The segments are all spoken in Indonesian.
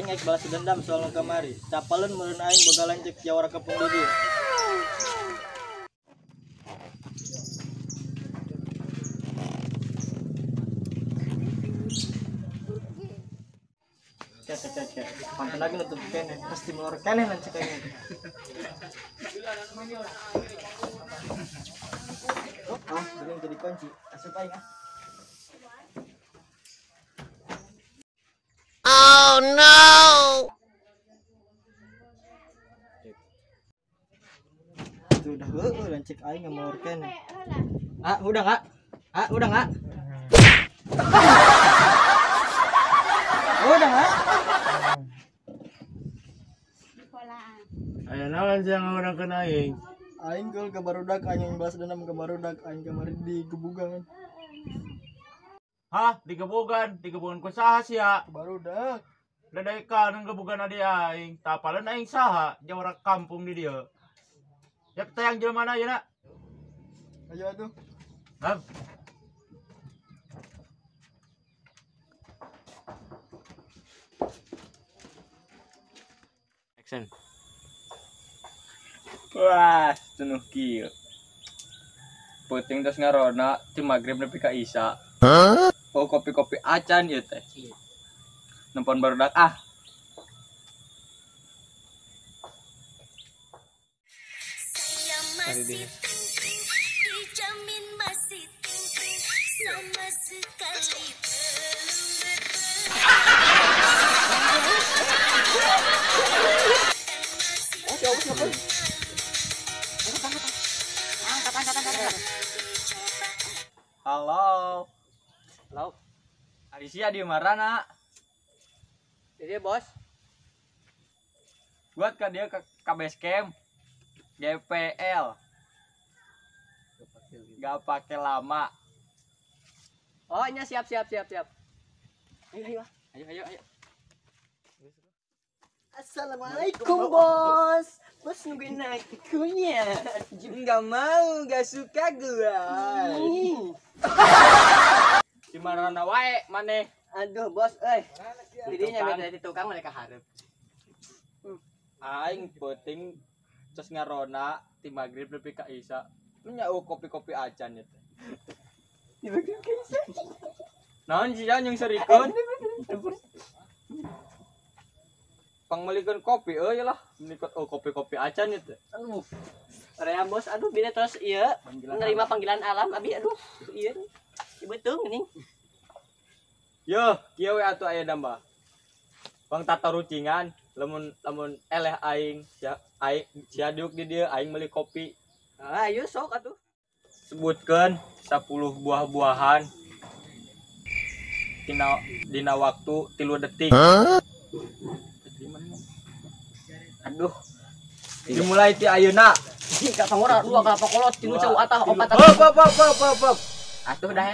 aing geus balas dendam soal kamari. Capaleun meureun aing boga lanceuk jawara kepung di dieu. Cek. Panten lagi nutup kene, pasti melor kene lanceuk aing. Belum jadi kunci. Asup aing ah. Oh no! Sudah lancik aing ngamor kene. Udah enggak? Udah enggak? Udah enggak? Aya naon sih yang orang kena aing? Aing geul ka barudak aing balas dendam ka barudak aing kamari di gebugan. Hah, digebugan ku saha sia? Barudak. Ledekan gebugan adi aing, tapaleun aing saha jawara kampung di dieu. Ya tayang jelema na ayeuna. Ayo atuh. Hah? Action. Wah, tunuh kieu. Puting tos ngarona ti magrib nepi ka isya. Oh, kopi-kopi acan ieu teh. Nempon barudak ah. Masih ting-ting, dijamin masih ting-ting, sama sekali Halo. Halo. Adisia di marana. Jadi bos. Buat ka dia ke base camp. GPL. Gak pakai lama. Oh, nya siap. Ayo. Assalamualaikum bos. Bos nungguin akunya. Gak mau, gak suka gua. Di marana wae maneh. Aduh bos, didinya beda di tukang mereka hareup. Aing penting terus ngarona ti magrib nepi ka isya. Nya kopi-kopi acan ya teh. Di bagian kaisa. Naon sia yang serikeun? Pangmelikeun kopi lah. Menikot kopi-kopi acan ya teh. Aduh. Area bos, beda terus iya menerima panggilan alam abi iya. Betul geuning. Yo, kieu we atuh aya nambah. Bang tata rucingan, lamun eleh aing sia diuk di dieu aing meuli kopi. Ayo sok atuh. Sebutkeun 10 buah-buahan. Dina waktu 3 detik. Aduh. Dimulai ti ayeuna. Ka pangora 2 ka kolot 3 cau atah 4. Hop. Atuh dah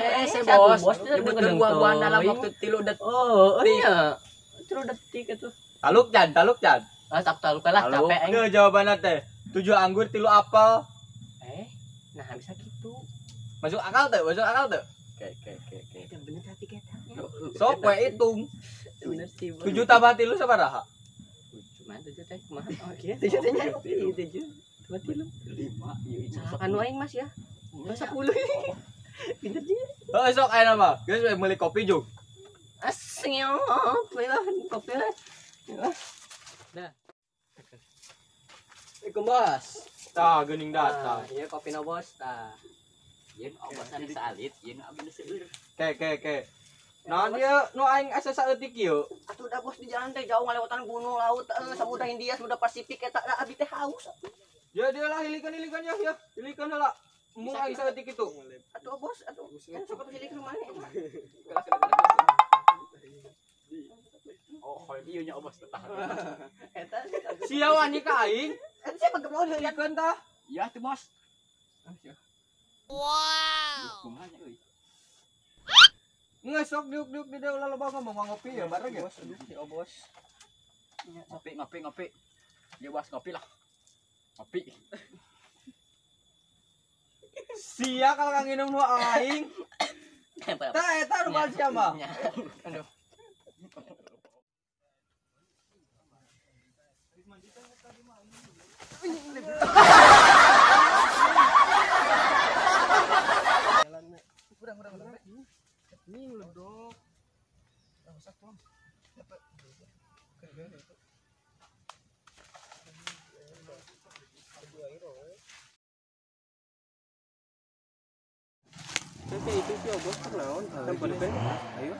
bos. Nyebutkeun buah-buahan dalam waktu 3 detik. Oh iya. 3 detik atuh. Taluk can. Tak taluk lah capek aing. Teu jawabanna teh. 7 anggur 3 apel. Nah bisa gitu. Masuk akal teh? Oke. Yang bener hati kita. Sok we hitung. Bener sih. 7 tambah 3 sabaraha? Cuman 7 teh kumaha? Oh iya 7 teh nya. 7. Buat 3. 5. Sok anu aing Mas ya. 10. Pinter dia. Heuh sok aya mah. Geus we meuli kopi jung. Asing lah kopi lah. Dah. Assalamualaikum bos. Tah geuning datang. Iya kopi no bos tah. Ieun obosan salit, ieun abi nu seueur. Ke. Naon ieu nu aing asa saeutik ieu? Atuh da bos di jalan teh jauh ngalewatan gunung laut samudra Hindia samudra Pasifik eta da abi teh haus. Ya dia lah hilikeun ya. Hilikeun heula. Mun aing saeutik kitu. Atuh bos, kan sok atuh hilikeun mana eta. Oh, ieu nya bos tah. Eta Sia wani ka aing? eta siapa geblon Hilikeun tah. Ya tuh bos. Wow! Kumaha euy. Ngeus sok diuk di dieu ulah loba ngomong ngopi ya bareng ya. Bos, ya bos. Ngopi. Ya bos ngopi lah. Ngopi. Sia kalau kang minum nu aing. Tah eta nu bae sia mah. Aduh. Ini meledok. Oke, itu sih bos kenaon. Tempat ben. Ayo.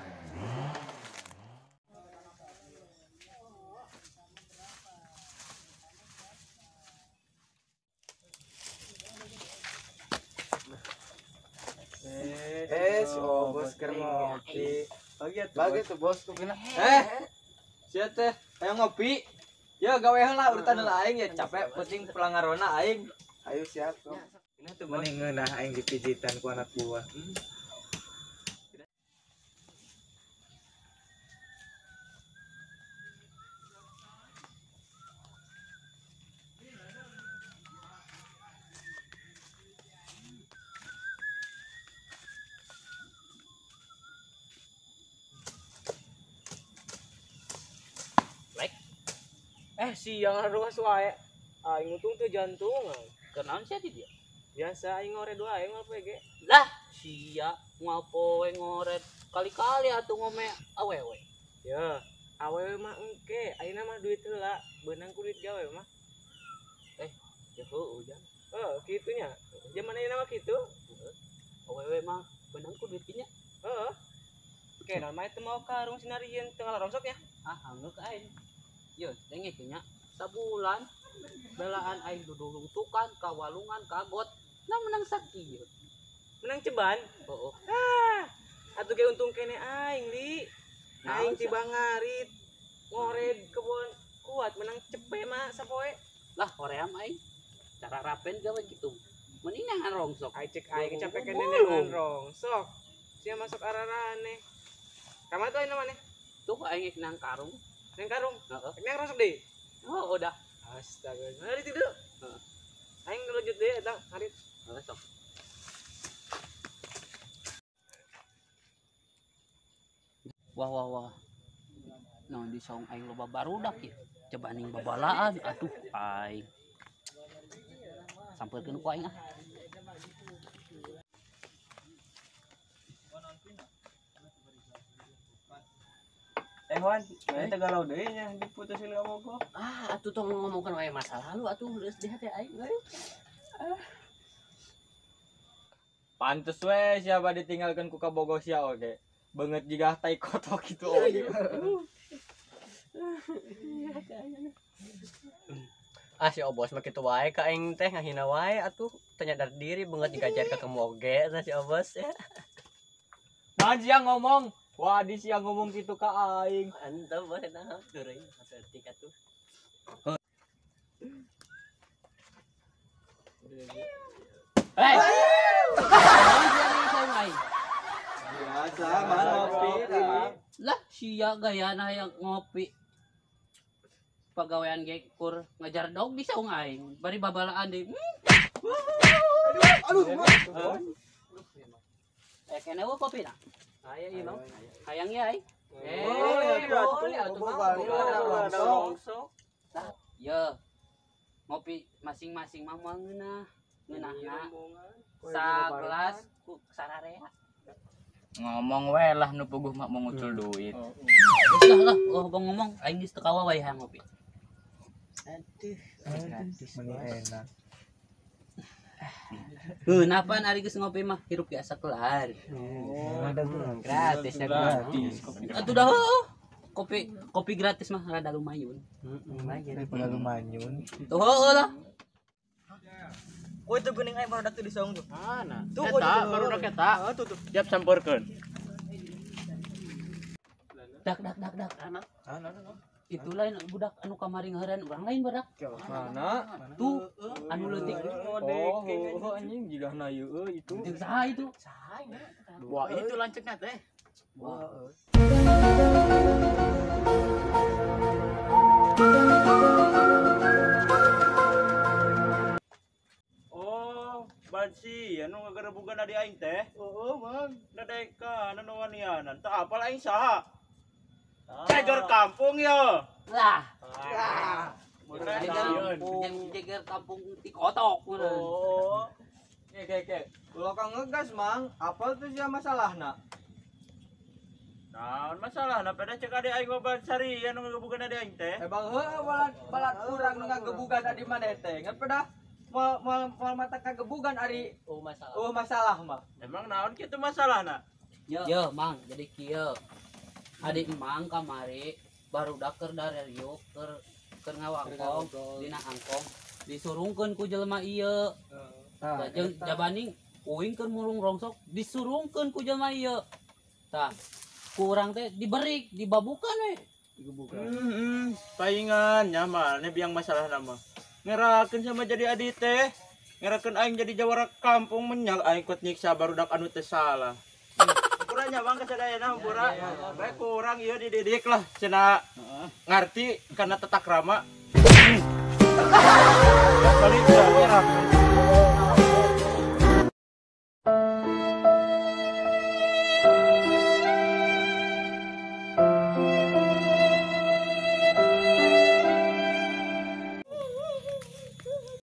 Bos keur ngopi. Bagi tuh bos tuh kena. Sia teh, ayo ngopi. Ya gawe heula urutan heula aing ya capek penting pelangarona aing. Ayo siap. Mending ngeunah aing dipijitan ku anak buah. Si yang ruas wae. Aing untung teu jantung. Kenaon sih dia? Biasa aing ngore doa aing mah PG. Lah, sia moal poe ngoret kali-kali atuh ngome awewe. Ya, awewe mah engke, ayeuna mah duit heula, beunang ku duit gawe mah. Ya heuh ujang. Kitunya. Zaman ayeuna mah kitu. Awewe mah beunang ku duit nya. Heeh. Kenal mah teu mau ka rung sinarieun teu ngalarongsoknya. Hangeuk aing. Yo, dengek nya sabulan belaan aing dudulung tukan ka walungan kagot. Nah menang sakieu. Menang ceban. Heuh. Atuh ge untung kene aing, Li. Aing tiba ngarit. Ngore kebon kuat menang cepe mah sapoe. Lah hoream aing. Cara rapen gawe gitu. Mending nangan rongsok. Aing cek aing capek kene dengan rongsok. Sia masuk ararane. Kamana tuh ayeuna maneh? Tuh aing nang karung. Nang karung. Heeh. Nang rongsok deui. Oh, udah. Astaga. Hari itu dulu. Heeh. Aing lanjut deui eta hari. Sok. Wah. Nah, di saung aing loba barudak ya. Coba ning babalaan, aduh aing. Sampeurkeun ku aing ah. Wan, eta galau deui nya diputusin ka Bogo. Atuh tong ngomongkeun wae masa lalu atuh geus di hati aing euy. Pantes we siapa ditinggalkan ku kabogo sia oge. Banget jigah tai kotok gitu oge. Si Obos mah kitu wae ka aing teh ngahina wae atuh tanya diri beungeut digajar ka kemoge si Obos ya. Naon sia ngomong? Wah, di sia ngomong gitu ka aing. Antep bae nah teureung saeutik atuh. Biasa mah ngopi. Lah sia gayana yang ngopi. Pagawean ge kur ngajar dog di saung aing. Bari babalaan deui. Aduh. Kene we kopi na. Aya ieu mah. Hayang ya ai. Rongsok. Ya. Ngopi masing-masing mah moal ngeunahna. Sagelas ku sararea. Ngomong we lah nu puguh mak mau ngucul duit. Lah, ngomong aing geus teu kawa wae hayang ngopi. Meni enak. Napan ari geus ngopi mah hirup biasa kelar. Gratis ya gratis. Atuh dah kopi gratis mah rada lumayan. Daripada lumanyun. Tuh heueuh lah. Itu geuning aing barudak teu di saung tuh. Mana? Tuh, Eta barudak eta. Tuh. Siap sampeurkeun. Dak. Itu lain budak anu kamari ngeureun urang lain badak. Mana? Tuh anu leutik. Oh, anjing jigahna ieu itu. Jeung saha itu? Wah, itu lanceukna teh. Oh, bansi anu ngagerebugan adi aing teh. Heeh, Mang. Dadeka anu wanianan. Teu apal aing saha? Cager kampung ya. Lah, Jeger kampung Tikotok. Oh. Oke. Kalau kang ngegas mang, apa tuh sih masalahna? Nah, masalah na pada cek ade aing babat sarian nu gebugan ade aing teh. Bang balat urang nu ngagebugan adi maneh teh. Ngan pada mal mata kagebugan ari masalah mah. Emang naon kitu masalahna? Yo, Mang, jadi kieu. Adik Mang kamari baru daker dari yuk keur ngawangkong dina angkong disurungkeun ku jelema ieu. Jeung jabaning uing keur murung rongsok disurungkeun ku jelema ieu. Tah, kurang teh diberi dibabukan we. Paingan nya mah ne biang masalah nama. Ngerakeun sama jadi adi teh. Ngerakeun aing jadi jawara kampung menyak aing kot nyiksa barudak anu teh salah. Kurangnya bang kasadayana pura. Bae kurang ieu dididik lah cenah ngarti karena tata krama. Balik ya,